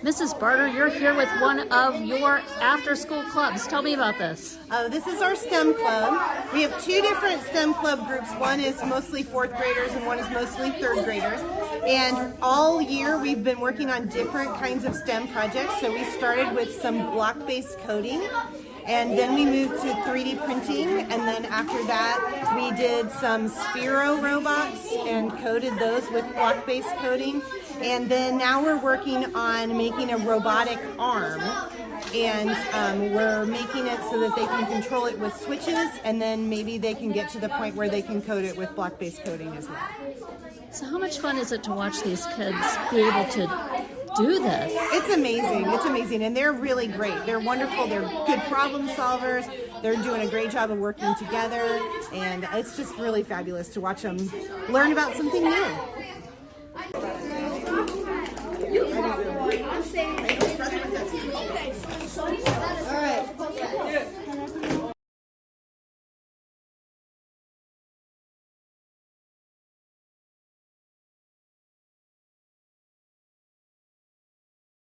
Mrs. Barter, you're here with one of your after-school clubs. Tell me about this. This is our STEM club. We have two different STEM club groups. One is mostly fourth graders and one is mostly third graders. And all year we've been working on different kinds of STEM projects. So we started with some block-based coding, and then we moved to 3D printing, and then after that we did some Sphero robots and coded those with block-based coding. And then now we're working on making a robotic arm, and we're making it so that they can control it with switches, and then maybe they can get to the point where they can code it with block-based coding as well. So how much fun is it to watch these kids be able to do this? It's amazing, and they're really great. They're wonderful, they're good problem solvers, they're doing a great job of working together, and it's just really fabulous to watch them learn about something new.